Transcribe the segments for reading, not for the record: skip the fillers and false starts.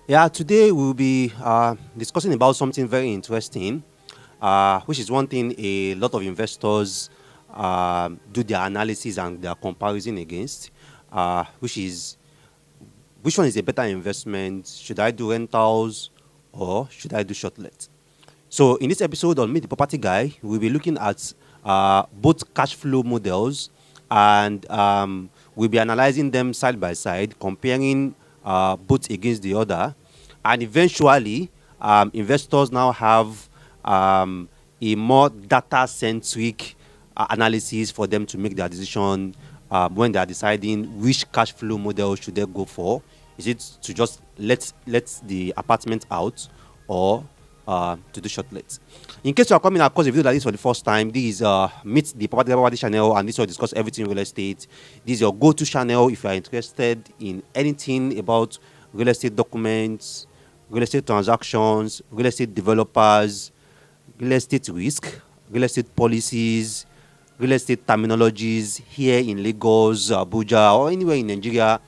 Yeah, today we'll be discussing about something very interesting, which is one thing a lot of investors do their analysis and their comparison against, which is which one is a better investment? Should I do rentals or should I do shortlet? So in this episode on Meet the Property Guy, we'll be looking at both cash flow models and we'll be analyzing them side by side, comparing both against the other. And eventually, investors now have a more data-centric analysis for them to make their decision when they are deciding which cash flow model should they go for. Is it to just let the apartment out or to do shortlets? In case you are coming across a video like this for the first time, this is Meet the Property channel, and this will discuss everything real estate. This is your go-to channel if you are interested in anything about real estate documents, real estate transactions, real estate developers, real estate risk, real estate policies, real estate terminologies here in Lagos, Abuja, or anywhere in Nigeria.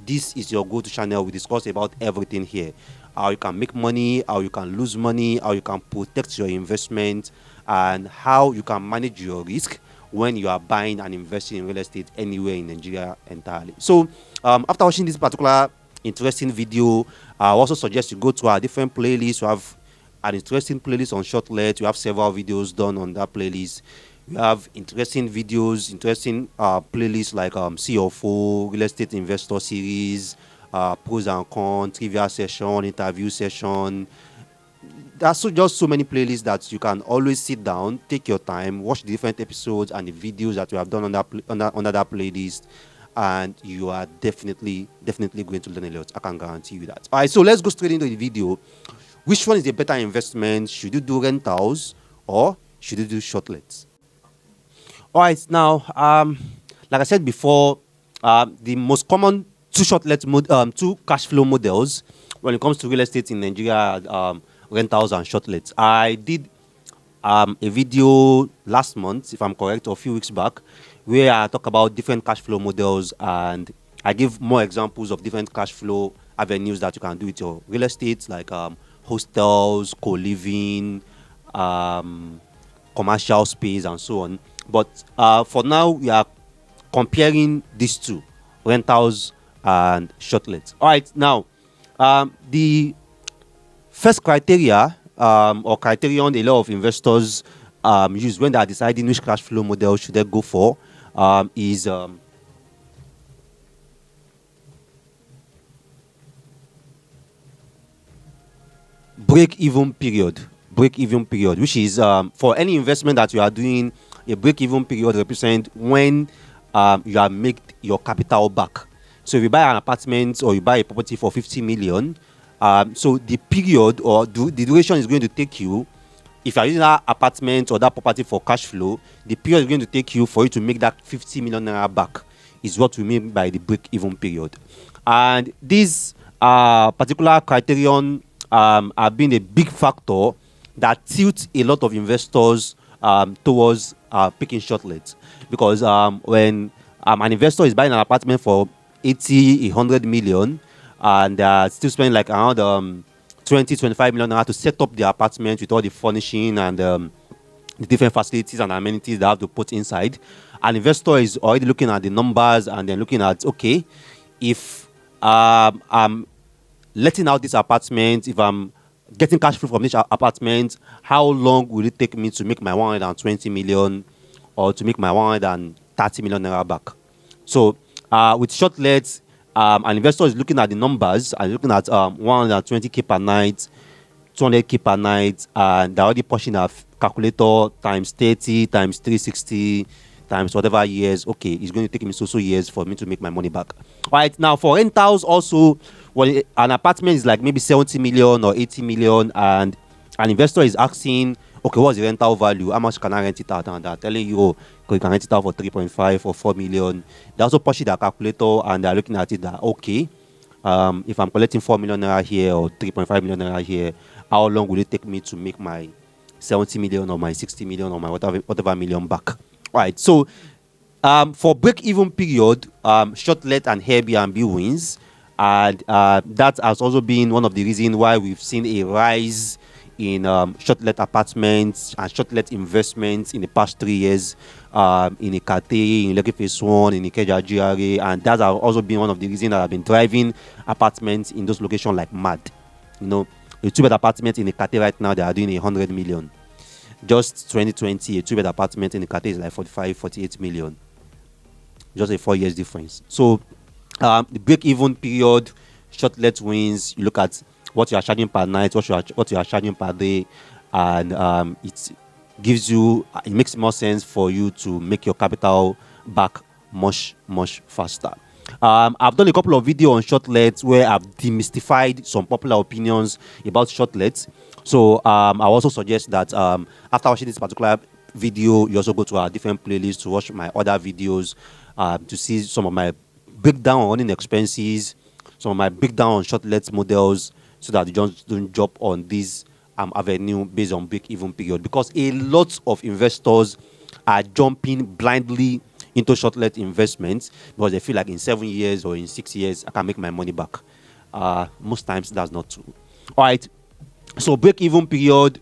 This is your go-to channel. We discuss about everything here. How you can make money, how you can lose money, how you can protect your investment, and how you can manage your risk when you are buying and investing in real estate anywhere in Nigeria entirely. So after watching this particular interesting video, I also suggest you go to our different playlists. We have an interesting playlist on Shortlet. We have several videos done on that playlist. We have interesting videos, interesting playlists like CFO, Real Estate Investor Series, Pros and Cons, Trivia Session, Interview Session. There's just so many playlists that you can always sit down, take your time, watch the different episodes and the videos that we have done on that playlist, and you are definitely going to learn a lot. I can guarantee you that. All right, so let's go straight into the video. Which one is a better investment? Should you do rentals or should you do shortlets? All right, now, like I said before, the most common two cash flow models when it comes to real estate in Nigeria are rentals and shortlets. I did a video last month, if I'm correct, or a few weeks back, where I talk about different cash flow models and I give more examples of different cash flow avenues that you can do with your real estate, like hostels, co-living, commercial space, and so on. But for now, we are comparing these two, rentals and shortlets. All right, now, the first criteria or criterion a lot of investors use when they are deciding which cash flow model should they go for is break-even period, which is for any investment that you are doing, a break-even period represents when you have made your capital back. So if you buy an apartment or you buy a property for 50 million, so the period or the duration is going to take you, if you are using that apartment or that property for cash flow, the period is going to take you for you to make that 50 million naira back is what we mean by the break-even period. And this particular criterion have been a big factor that tilts a lot of investors towards picking shortlets, because when an investor is buying an apartment for 80, 100 million and still spending like around 20, 25 million naira to set up the apartment with all the furnishing and the different facilities and amenities they have to put inside, an investor is already looking at the numbers and then looking at, okay, if I'm letting out this apartment, if I'm getting cash flow from this apartment, how long will it take me to make my 120 million or to make my 130 million naira back? So with shortlets, an investor is looking at the numbers and looking at 120k per night, 200k per night, and they're already pushing a calculator times 30 times 360 times whatever years. Okay, it's going to take me so years for me to make my money back. All right, now for rentals also, when an apartment is like maybe 70 million or 80 million and an investor is asking, okay, what's the rental value? How much can I rent it out? And they're telling you, oh, you can rent it out for 3.5 or 4 million. They also push their calculator and they're looking at it that, okay, if I'm collecting 4 million naira here or 3.5 million naira here, how long will it take me to make my 70 million or my 60 million or my whatever million back? All right, so for break-even period, Shortlet and Airbnb wins. And that has also been one of the reasons why we've seen a rise in shortlet apartments and shortlet investments in the past 3 years, in Ikate, in Lekki Phase 1, in Ikeja GRA, and that has also been one of the reasons that have been driving apartments in those locations like mad. You know, a two-bed apartment in Ikate right now, they are doing 100 million. Just 2020, a two-bed apartment in Ikate is like 45, 48 million. Just a 4 years difference. So the break-even period, shortlet wins. You look at what you are charging per night, what you are charging per day, and it gives you. It makes more sense for you to make your capital back much faster. I've done a couple of videos on shortlets where I've demystified some popular opinions about shortlets. So I also suggest that after watching this particular video, you also go to our different playlists to watch my other videos to see some of my breakdown on running expenses, some of my breakdown on shortlet models, so that you just don't jump on this avenue based on break-even period. Because a lot of investors are jumping blindly into shortlet investments because they feel like in 7 years or in 6 years I can make my money back. Most times that's not true. All right. So break-even period,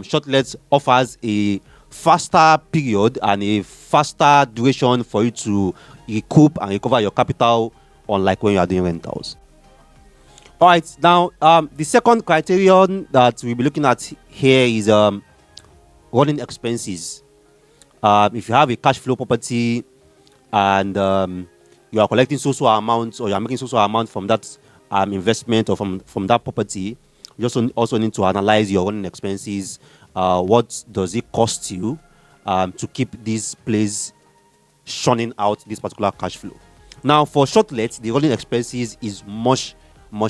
shortlets offers a faster period and a faster duration for you to recoup and recover your capital, unlike when you are doing rentals. All right, now the second criterion that we'll be looking at here is running expenses. If you have a cash flow property and you are collecting social amounts or you are making social amount from that investment or from that property, you also need to analyze your running expenses. What does it cost you to keep this place churning out this particular cash flow? Now, for shortlets, the running expenses is much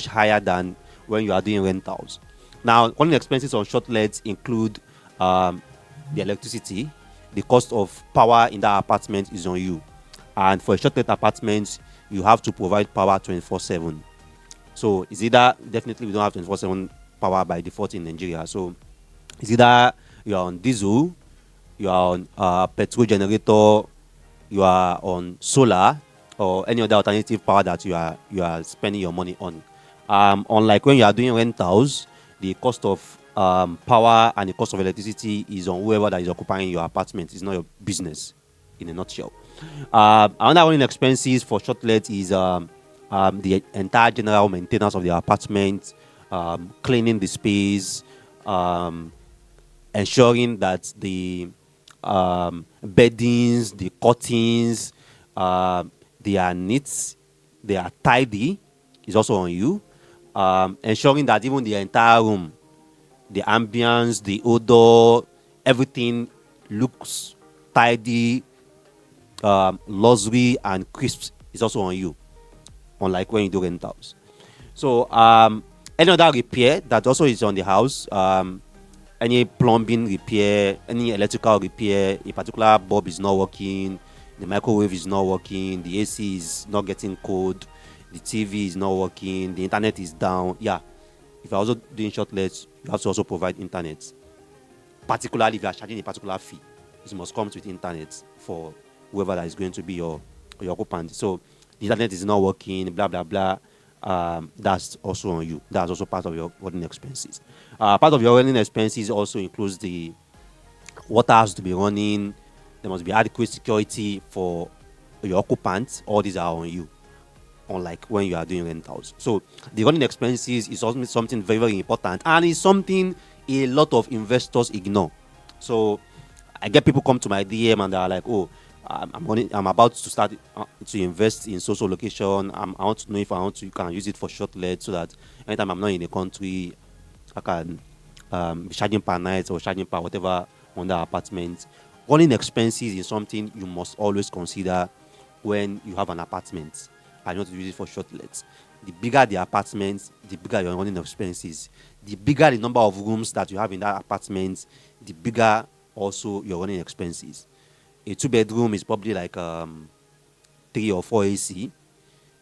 higher than when you are doing rentals. Now, running expenses on shortlets include the electricity. The cost of power in that apartment is on you, and for a shortlet apartment, you have to provide power 24/7. So it's either, definitely we don't have 24/7 power by default in Nigeria. So it's either you are on diesel, you are on petrol generator, you are on solar, or any other alternative power that you are spending your money on. Unlike when you are doing rentals, the cost of power and the cost of electricity is on whoever that is occupying your apartment. It's not your business, in a nutshell. Another running expenses for shortlet is the entire general maintenance of the apartment, cleaning the space, ensuring that the beddings, the curtains, they are neat, they are tidy, is also on you. Ensuring that even the entire room, the ambience, the odor, everything looks tidy, luxury and crisp is also on you, unlike when you do rentals. So any other repair that also is on the house, any plumbing repair, any electrical repair, a particular bulb is not working, the microwave is not working, the AC is not getting cold, the TV is not working, the internet is down. Yeah, if you're also doing shortlets, you have to also provide internet. Particularly if you are charging a particular fee, it must come with internet for whoever that is going to be your occupant. So the internet is not working, blah blah blah. That's also on you. That's also part of your running expenses. Part of your running expenses also includes the water has to be running. There must be adequate security for your occupants. All these are on you, unlike when you are doing rentals. So the running expenses is also something very important, and it's something a lot of investors ignore. So I get people come to my DM and they are like, "Oh, I'm about to start to invest in social location. I want to know if you can use it for shortlet, so that anytime I'm not in the country, I can be charging per night or charging per whatever on the apartment." Running expenses is something you must always consider when you have an apartment and you want to use it for shortlets. The bigger the apartment, the bigger your running expenses. The bigger the number of rooms that you have in that apartment, the bigger also your running expenses. A 2-bedroom is probably like 3 or 4 AC.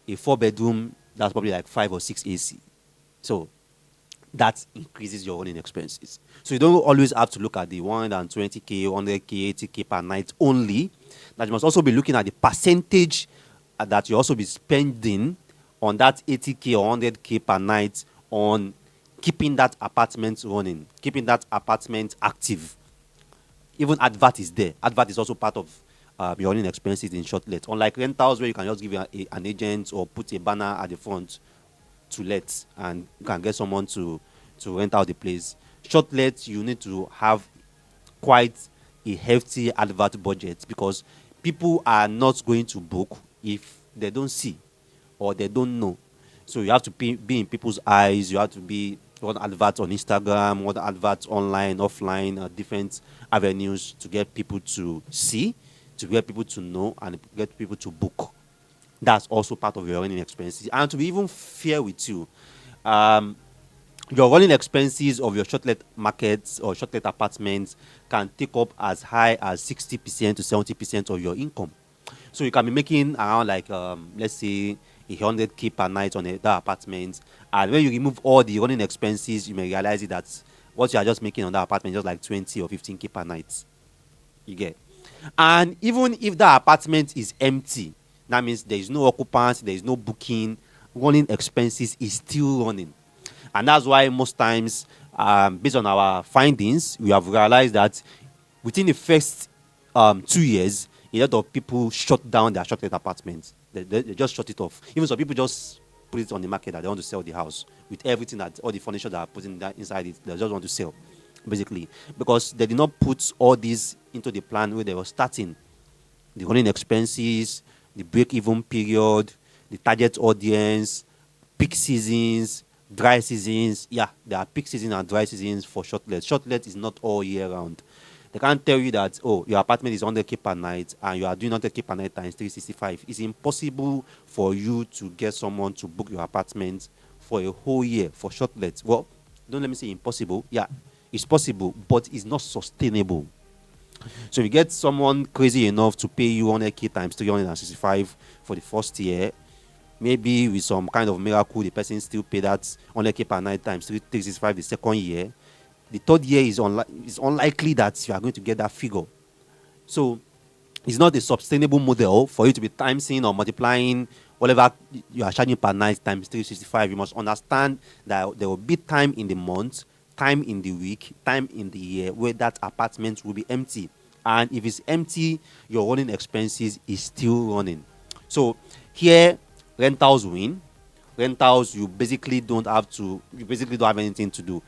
A 4-bedroom, that's probably like 5 or 6 AC. So that increases your running expenses. So you don't always have to look at the 120k, 100k, 80k per night only. That you must also be looking at the percentage that you also be spending on that 80K or 100K per night on keeping that apartment running, keeping that apartment active. Even advert is there. Advert is also part of your running expenses in Shortlet. Unlike rentals, where you can just give an agent or put a banner at the front to let, and you can get someone to rent out the place. Shortlet, you need to have quite a hefty advert budget, because people are not going to book if they don't see or they don't know. So you have to be in people's eyes. You have to be run adverts on Instagram, run adverts online, offline, different avenues to get people to see, to get people to know, and get people to book. That's also part of your running expenses. And to be even fair with you, um, your running expenses of your shortlet markets or shortlet apartments can take up as high as 60% to 70% of your income. So you can be making around like let's say 100K per night on that apartment, and when you remove all the running expenses, you may realize it that what you are just making on that apartment is just like 20 or 15K per night. You get, and even if the apartment is empty, that means there is no occupants, there is no booking, running expenses is still running. And that's why most times, based on our findings, we have realized that within the first 2 years, a lot of people shut down their shortlet apartments. They just shut it off. Even some people just put it on the market that they want to sell the house with everything, that all the furniture that are putting that inside it, they just want to sell, basically, because they did not put all these into the plan where they were starting. The running expenses, the break-even period, the target audience, peak seasons, dry seasons. Yeah, there are peak seasons and dry seasons for Shortlet. Shortlet is not all year round. They can't tell you that, oh, your apartment is 100K per night and you are doing 100K per night times 365. It's impossible for you to get someone to book your apartment for a whole year for Shortlet. Well, don't let me say impossible. Yeah, it's possible, but it's not sustainable. So if you get someone crazy enough to pay you 100K times 365 for the first year, maybe with some kind of miracle, the person still pay that 100K per night times 365 the second year. The third year is unlikely that you are going to get that figure. So it's not a sustainable model for you to be timesing or multiplying whatever you are charging per night times 365. You must understand that there will be time in the month, time in the week, time in the year where that apartment will be empty. And if it's empty, your running expenses is still running. So here, rentals win. Rentals, you basically don't have anything to do.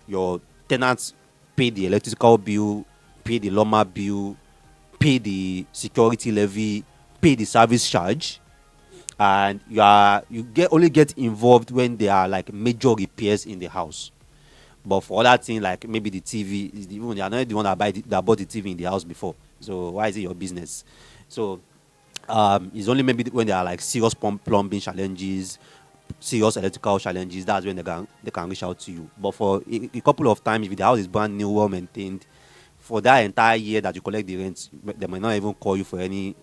Your tenants pay the electrical bill, pay the lawma bill, pay the security levy, pay the service charge, and only get involved when there are like major repairs in the house. But for other things, like maybe the TV, even you are not the one that bought the TV in the house before. So why is it your business? So it's only maybe when there are like serious plumbing challenges, serious electrical challenges, that's when they can reach out to you. But for a couple of times, if the house is brand new, well maintained, for that entire year that you collect the rent, they might not even call you for any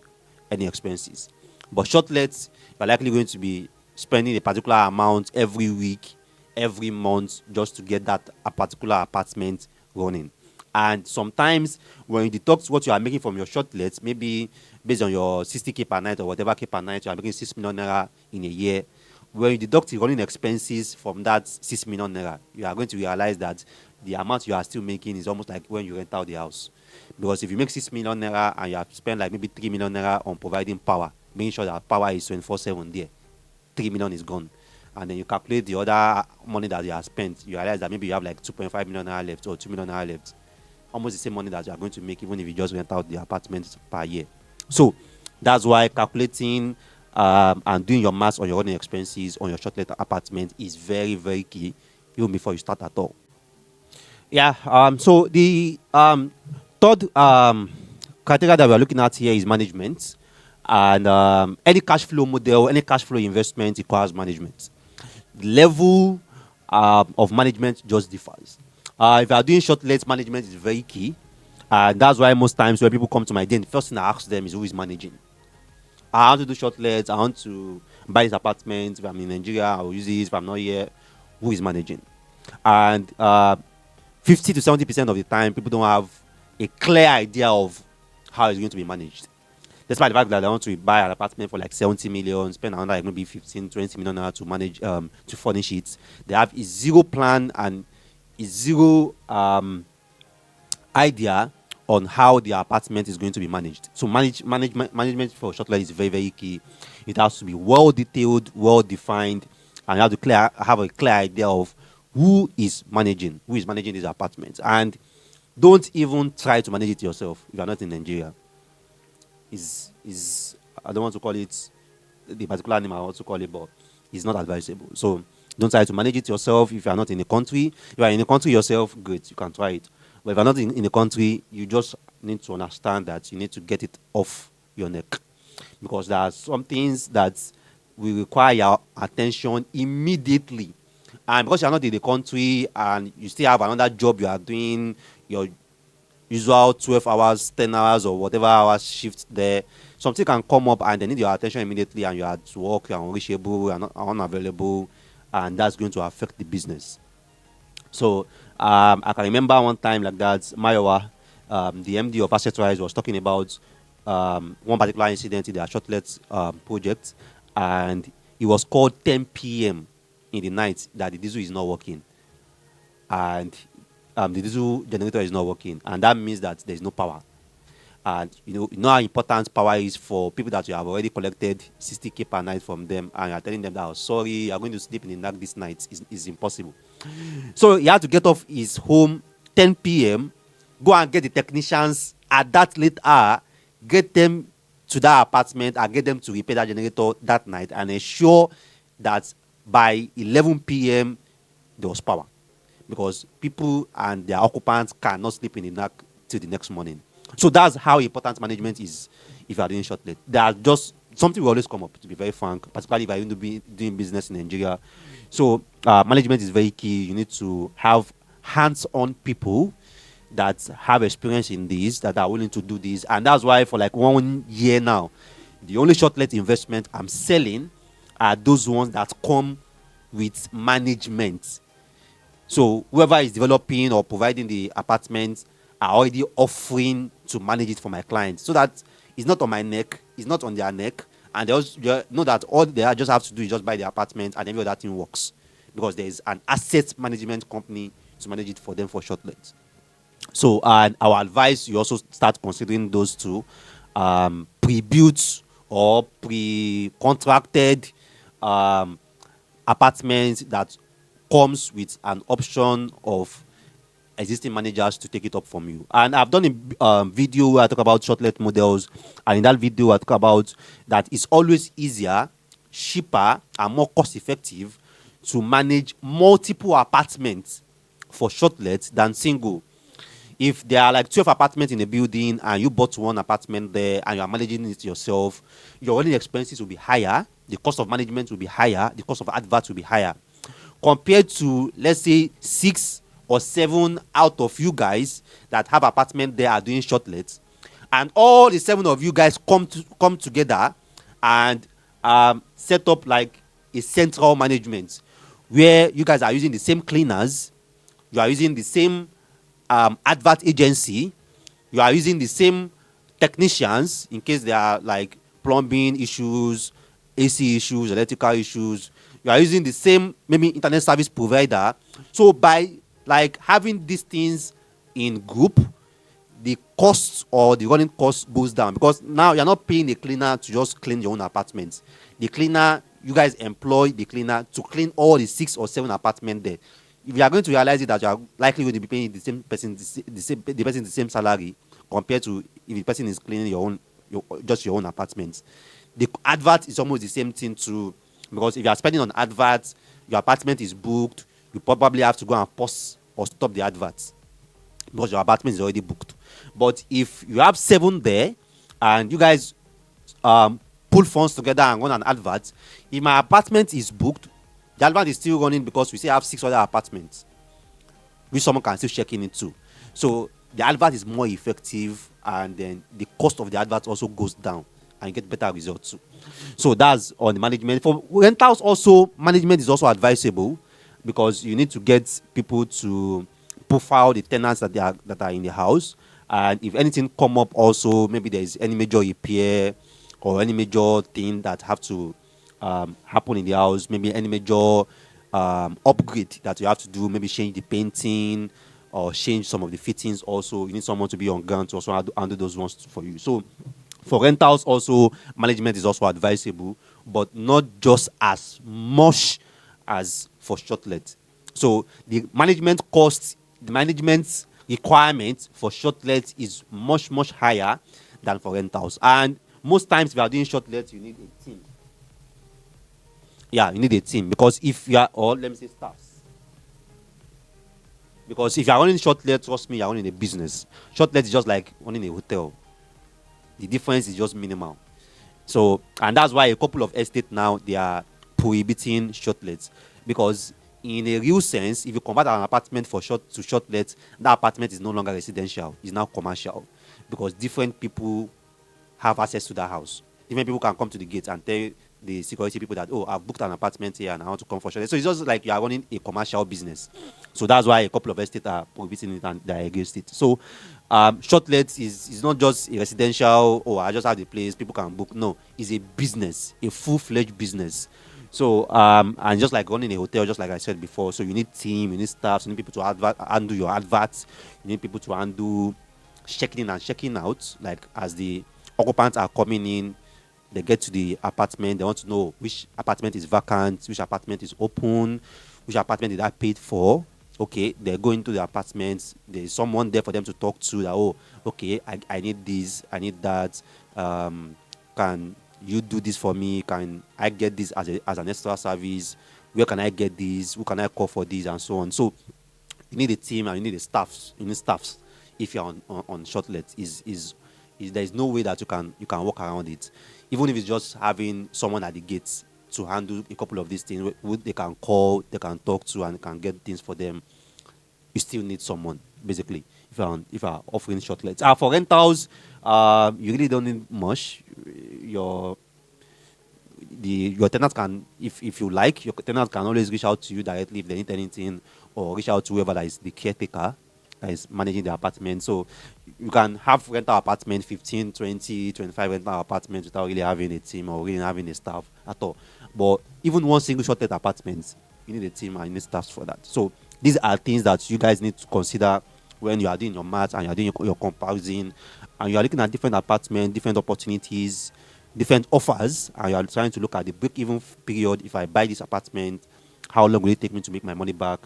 expenses. But Shortlets, you're likely going to be spending a particular amount every week, every month, just to get that a particular apartment running. And sometimes when you deduct what you are making from your Shortlets, maybe based on your 60K per night or whatever K per night, you are making 6 million naira in a year. When you deduct the running expenses from that 6 million naira, you are going to realize that the amount you are still making is almost like when you rent out the house. Because if you make 6 million naira and you have spent like maybe 3 million naira on providing power, making sure that power is 24/7 there, 3 million is gone. And then you calculate the other money that you have spent, you realize that maybe you have like 2.5 million naira left or 2 million naira left. Almost the same money that you are going to make even if you just rent out the apartment per year. So that's why calculating and doing your maths on your running expenses on your shortlet apartment is very, very key, even before you start at all. Yeah. So the third criteria that we are looking at here is management, and any cash flow model, any cash flow investment requires management. The level of management just differs. If you are doing shortlet, management is very key, and that's why most times when people come to my den, the first thing I ask them is who is managing. I want to do shortlets. I want to buy this apartment. If I'm in Nigeria, I will use this. If I'm not here, who is managing? And 50 to 70% of the time, people don't have a clear idea of how it's going to be managed. Despite the fact that they want to buy an apartment for like 70 million, spend another like maybe 15, 20 million naira to manage to furnish it. They have a zero plan and a zero idea on how the apartment is going to be managed. So management for Shortlet is very, very key. It has to be well detailed, well defined, and you have to have a clear idea of who is managing these apartments. And don't even try to manage it yourself if you are not in Nigeria. Is I don't want to call it the particular name I want to call it, but it's not advisable. So don't try to manage it yourself if you are not in the country. If you are in the country yourself, great, you can try it. But if you're not in the country, you just need to understand that you need to get it off your neck. Because there are some things that will require your attention immediately. And because you're not in the country and you still have another job you are doing, your usual 12 hours, 10 hours, or whatever hours shift there, something can come up and they need your attention immediately, and you are at work, you're unreachable, you're not unavailable, and that's going to affect the business. So I can remember one time like that, Mayowa, the MD of Assetwise, was talking about one particular incident in their Shortlet project, and it was called 10 p.m. in the night that the diesel is not working, and the diesel generator is not working, and that means that there is no power. And you know how important power is for people that you have already collected 60K per night from them, and you're telling them that, oh, sorry, you're going to sleep in the dark this night. Is impossible. So he had to get off his home 10 p.m., go and get the technicians at that late hour, get them to that apartment and get them to repair that generator that night, and ensure that by 11 p.m. there was power, because people and their occupants cannot sleep in the dark till the next morning. So that's how important management is if you are doing Shortlet. There are just something will always come up, to be very frank, particularly if you are going to be doing business in Nigeria. So management is very key. You need to have hands-on people that have experience in this, that are willing to do this. And that's why for like 1 year now, the only Shortlet investment I'm selling are those ones that come with management. So whoever is developing or providing the apartments are already offering to manage it for my clients, so that it's not on my neck, it's not on their neck, and they also know that all they just have to do is just buy the apartment and every other thing works, because there is an asset management company to manage it for them for Shortlet. So and our advice, you also start considering those two, pre-built or pre-contracted apartments that comes with an option of existing managers to take it up from you. And I've done a video where I talk about Shortlet models, and in that video I talk about that it's always easier, cheaper, and more cost effective to manage multiple apartments for Shortlet than single. If there are like 12 apartments in a building and you bought one apartment there and you are managing it yourself, your running expenses will be higher, the cost of management will be higher, the cost of adverts will be higher, compared to, let's say, 6 or 7 out of you guys that have apartment there are doing Shortlets, and all the 7 of you guys come together and set up like a central management where you guys are using the same cleaners, you are using the same advert agency, you are using the same technicians in case there are like plumbing issues, AC issues, electrical issues. You are using the same maybe internet service provider. So by like having these things in group, the cost or the running cost goes down, because now you're not paying a cleaner to just clean your own apartments. The cleaner, you guys employ the cleaner to clean all the 6 or 7 apartments there. If you are going to realize it, that you are likely going to be paying the same person the same salary compared to if the person is cleaning just your own apartments. The advert is almost the same thing too, because if you are spending on adverts, your apartment is booked, you probably have to go and pause or stop the adverts because your apartment is already booked. But if you have 7 there and you guys pull funds together and run an advert, if my apartment is booked, the advert is still running because we still have 6 other apartments which someone can still check in into. So the advert is more effective, and then the cost of the advert also goes down and you get better results too. So that's on the management. For rentals also, management is also advisable, because you need to get people to profile the tenants that are in the house, and if anything come up also, maybe there is any major repair or any major thing that have to happen in the house, maybe any major upgrade that you have to do, maybe change the painting or change some of the fittings. Also, you need someone to be on ground to also handle those ones for you. So for rentals also, management is also advisable, but not just as much as for shortlet. So the management requirement for shortlet is much higher than for rentals. And most times, if you are doing shortlet, you need a team. Yeah, you need a team, because if you are, or let me say staffs. Because if you are running shortlet, trust me, you are running a business. Shortlet is just like running a hotel. The difference is just minimal. So, and that's why a couple of estates now, they are prohibiting shortlets, because in a real sense, if you convert an apartment for shortlet, that apartment is no longer residential; it's now commercial, because different people have access to that house. Different people can come to the gate and tell the security people that, oh, I've booked an apartment here and I want to come for shortlet. So it's just like you are running a commercial business. So that's why a couple of estates are prohibiting it and they're against it. So shortlet is not just a residential, oh, I just have the place, people can book. No, it's a business, a full-fledged business. So and just like running a hotel, just like I said before, so you need team, you need staff, you need people to handle your adverts, you need people to handle checking in and checking out. Like as the occupants are coming in, they get to the apartment, they want to know which apartment is vacant, which apartment is open, which apartment did I paid for. Okay, they go into the apartments, there's someone there for them to talk to that, oh, okay, I need this, I need that. Can you do this for me? Can I get this as an extra service? Where can I get this? Who can I call for this? And so on. So you need a team and you need a staffs. You need staffs if you're on shortlet. There is no way that you can walk around it. Even if it's just having someone at the gates to handle a couple of these things, who they can call, they can talk to, and can get things for them. You still need someone, basically, if you're offering shortlets. For rentals, you really don't need much. Your tenants can, if you like, your tenants can always reach out to you directly if they need anything, or reach out to whoever that is the caretaker that is managing the apartment. So you can have rental apartment, 15, 20, 25 rental apartments without really having a team or really having a staff at all. But even one single shorted apartment, you need a team and you need staff for that. So these are things that you guys need to consider when you are doing your math and you are doing your comparison, and you are looking at different apartments, different opportunities, different offers, and you are trying to look at the break-even period. If I buy this apartment, how long will it take me to make my money back?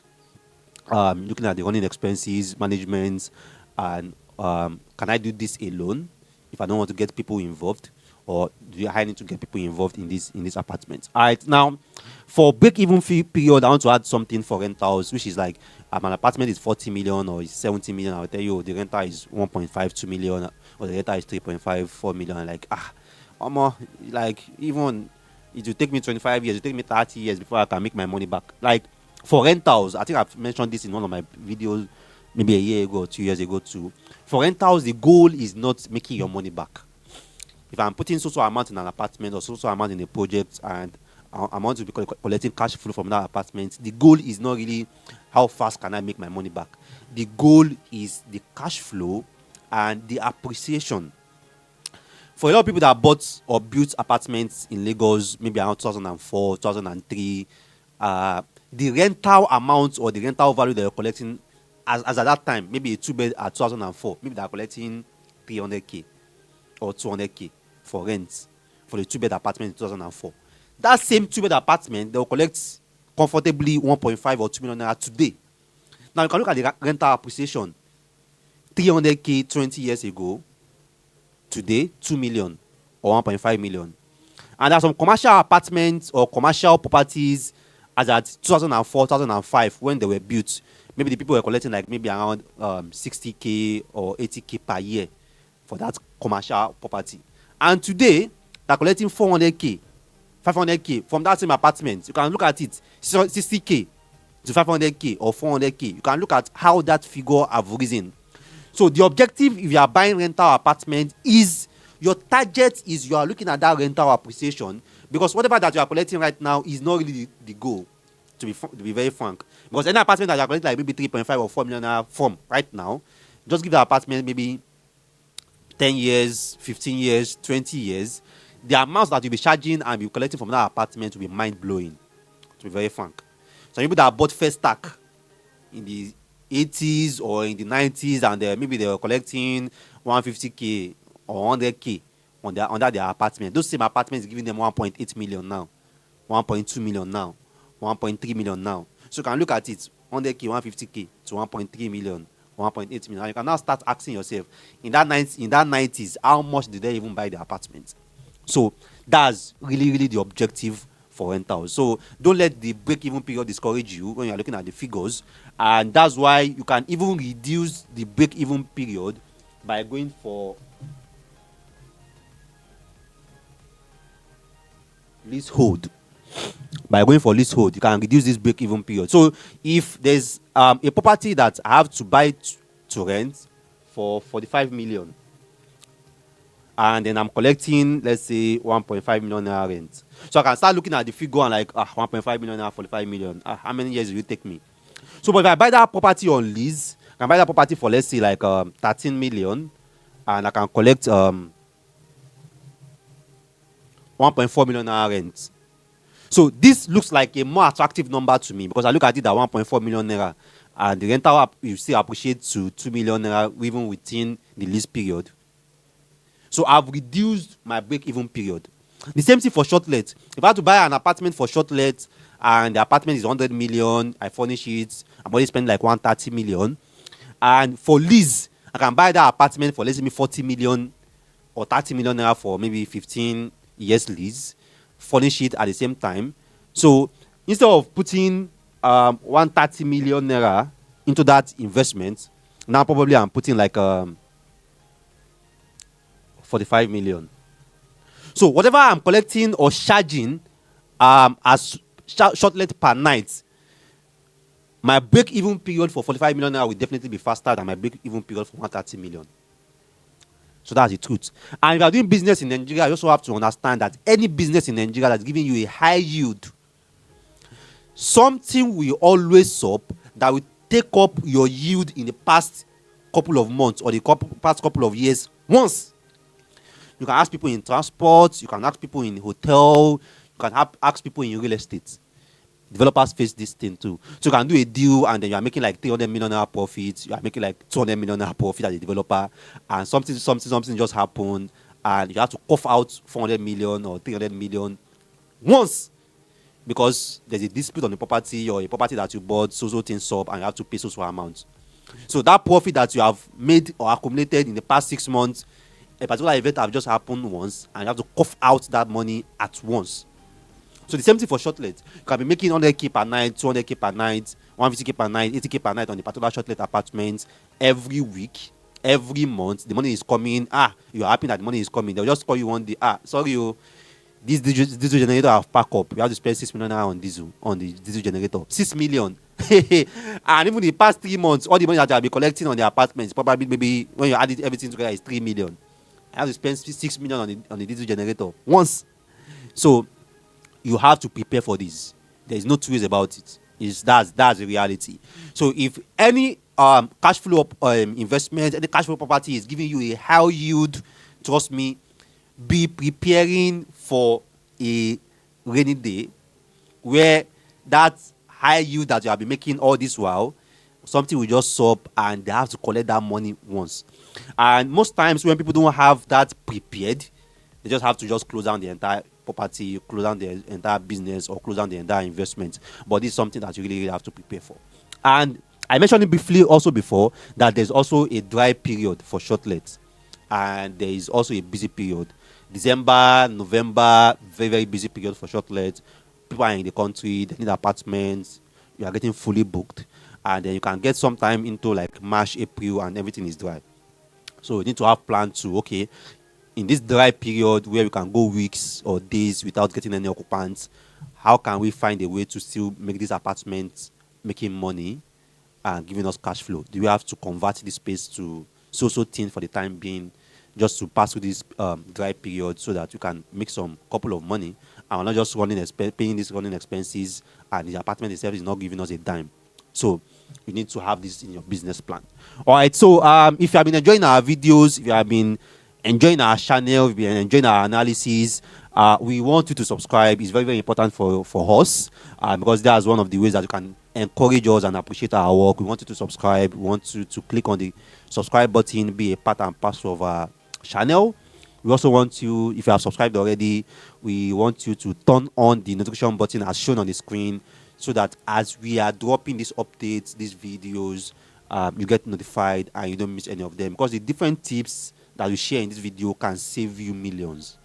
Looking at the running expenses, management, and can I do this alone if I don't want to get people involved, or do I need to get people involved in this apartment? All right, now for break-even fee period, I want to add something for rentals, which is like an apartment is 40 million or is 70 million. I'll tell you the rental is 1.52 million, or the rental is 3.54 million. Like like even it will take me 25 years, it will take me 30 years before I can make my money back. Like for rentals, I think I've mentioned this in one of my videos maybe a year ago or 2 years ago too. For rentals, the goal is not making your money back. If I'm putting so amount in an apartment or so amount in a project, and I want to be collecting cash flow from that apartment, the goal is not really how fast can I make my money back. The goal is the cash flow and the appreciation. For a lot of people that bought or built apartments in Lagos, maybe around 2004, 2003, the rental amount or the rental value that you're collecting, as at that time, maybe a 2-bed at 2004, maybe they're collecting 300k or 200k for rent for the 2-bed apartment in 2004. That same 2-bed apartment, they'll collect comfortably 1.5 or 2 million naira today. Now you can look at the rental appreciation. 300k 20 years ago, today 2 million or 1.5 million. And there are some commercial apartments or commercial properties as at 2004, 2005 when they were built. Maybe the people were collecting like maybe around 60k or 80k per year for that commercial property. And today, they're collecting 400k, 500k from that same apartment. You can look at it, 60k to 500k or 400k. You can look at how that figure have risen. So the objective, if you are buying rental apartment, is your target is you are looking at that rental appreciation, because whatever that you are collecting right now is not really the goal, to be very frank. Because any apartment that you are collecting like maybe 3.5 or 4 million from right now, just give the apartment maybe 10 years, 15 years, 20 years, the amounts that you'll be charging and be collecting from that apartment will be mind-blowing, to be very frank. Some people that bought first stack in the 80s or in the 90s, and maybe they were collecting 150k or 100k under their apartment. Those same apartments giving them 1.8 million now, 1.2 million now, 1.3 million now. So you can look at it, 100k, 150k to 1.3 million, 1.8 million. And you can now start asking yourself, in that 90s, how much did they even buy the apartment? So that's really the objective for rentals. So don't let the break-even period discourage you when you're looking at the figures. And that's why you can even reduce the break-even period by going for leasehold. By going for leasehold, you can reduce this break-even period. So if there's a property that I have to buy to rent for 45 million, and then I'm collecting, let's say, 1.5 million naira rent. So I can start looking at the figure and like, 1.5 million naira, 45 million. How many years will it take me? So, but if I buy that property on lease, I can buy that property for, let's say, like 13 million, and I can collect 1.4 million naira rent. So this looks like a more attractive number to me, because I look at it at 1.4 million naira, and the rental you still appreciate to 2 million naira even within the lease period. So I've reduced my break-even period. The same thing for Shortlet. If I have to buy an apartment for Shortlet and the apartment is 100 million, I furnish it, I'm only spending like 130 million. And for lease, I can buy that apartment for, let's say, 40 million or 30 million naira for maybe 15 years lease, furnish it at the same time. So instead of putting 130 million naira into that investment, now probably I'm putting like 45 million. So whatever I'm collecting or charging as Shortlet per night, my break-even period for 45 million naira will definitely be faster than my break-even period for 130 million. So that's the truth. And if you are doing business in Nigeria, you also have to understand that any business in Nigeria that's giving you a high yield, something will always up that will take up your yield in the past couple of months or the past couple of years once. You can ask people in transport, you can ask people in hotel, you can ask people in real estate. Developers face this thing too. So you can do a deal and then you are making like 300 million naira profit, you are making like 200 million naira profit as a developer, and something just happened and you have to cough out 400 million or 300 million once because there's a dispute on the property or a property that you bought, so things up and you have to pay so amount. So that profit that you have made or accumulated in the past 6 months, a particular event have just happened once and you have to cough out that money at once. So the same thing for Shortlet. You can be making 100k per night, 200k per night, 150k per night, 80k per night on the particular Shortlet apartments every week, every month. The money is coming. You're happy that the money is coming. They'll just call you one day. Sorry, this diesel generator have packed up. You have to spend 6 million on the diesel generator. 6 million. And even the past 3 months, all the money that you have been collecting on the apartments, probably maybe when you add everything together, is 3 million. I have to spend 6 million on the diesel generator once. So you have to prepare for this. There is no two ways about it. That's the reality. So if any cash flow investment, any cash flow property is giving you a high yield, trust me, be preparing for a rainy day where that high yield that you have been making all this while, something will just stop and they have to collect that money once. And most times when people don't have that prepared, they just have to just close down the entire property, close down the entire business, or close down the entire investment. But this is something that you really have to prepare for. And I mentioned it briefly also before that there's also a dry period for Shortlet, and there is also a busy period. December, November, very busy period for Shortlet. People are in the country, they need apartments, you are getting fully booked, and then you can get some time into like March, April, and everything is dry. So you need to have plans to, okay, in this dry period where we can go weeks or days without getting any occupants, how can we find a way to still make these apartments making money and giving us cash flow? Do we have to convert this space to so thing for the time being, just to pass through this dry period so that you can make some couple of money and we're not just paying these running expenses and the apartment itself is not giving us a dime? So you need to have this in your business plan. All right. So if you have been enjoying our videos, if you have been enjoying our channel, if you're enjoying our analysis, we want you to subscribe. It's very, very important for us, because that's one of the ways that you can encourage us and appreciate our work. We want you to subscribe. We want you to click on the subscribe button, be a part and parcel of our channel. We also want you, if you have subscribed already, we want you to turn on the notification button as shown on the screen, so that as we are dropping these updates, these videos, you get notified and you don't miss any of them. Because the different tips that we share in this video can save you millions.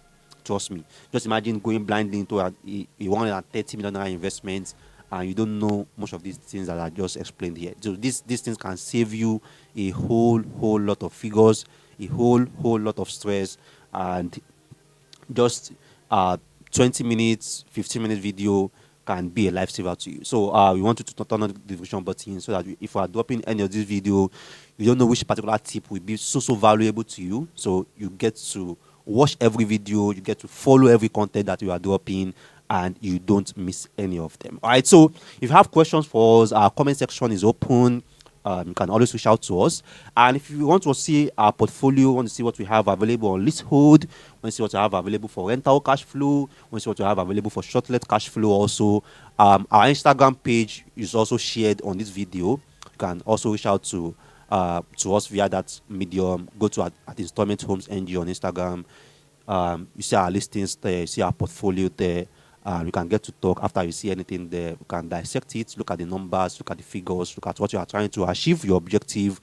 Trust me. Just imagine going blindly into a 130 million naira investment and you don't know most of these things that I just explained here. So these things can save you a whole lot of figures, a whole lot of stress, and just 20 minutes, 15-minute video can be a lifesaver to you. So we want you to turn on the notification button, so that if we are dropping any of this video, you don't know which particular tip will be so valuable to you. So you get to watch every video, you get to follow every content that you are dropping, and you don't miss any of them. All right. So if you have questions for us, our comment section is open. You can always reach out to us. And if you want to see our portfolio, want to see what we have available on leasehold, want to see what we have available for rental cash flow, want to see what we have available for shortlet cash flow also, our Instagram page is also shared on this video. You can also reach out to us via that medium. Go to at Installment Homes NG on Instagram. You see our listings there, you see our portfolio there. We can get to talk after you see anything there. We can dissect it, look at the numbers, look at the figures, look at what you are trying to achieve, your objective,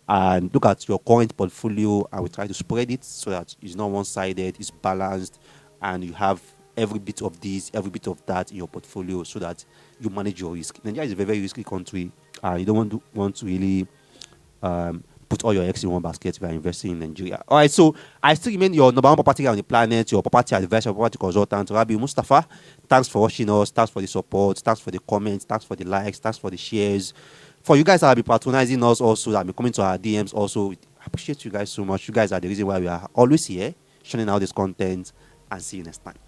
and look at your current portfolio. And we try to spread it so that it's not one-sided, it's balanced, and you have every bit of this, every bit of that in your portfolio, so that you manage your risk. Nigeria is a very, very risky country, and you don't want to really put all your eggs in one basket if you are investing in Nigeria. All right, so I still remain your number one property guy on the planet, your property advisor, property consultant, Rabi Mustafa. Thanks for watching us. Thanks for the support. Thanks for the comments. Thanks for the likes. Thanks for the shares. For you guys that have been patronizing us also, that have been coming to our DMs also, we appreciate you guys so much. You guys are the reason why we are always here, showing out this content, and see you next time.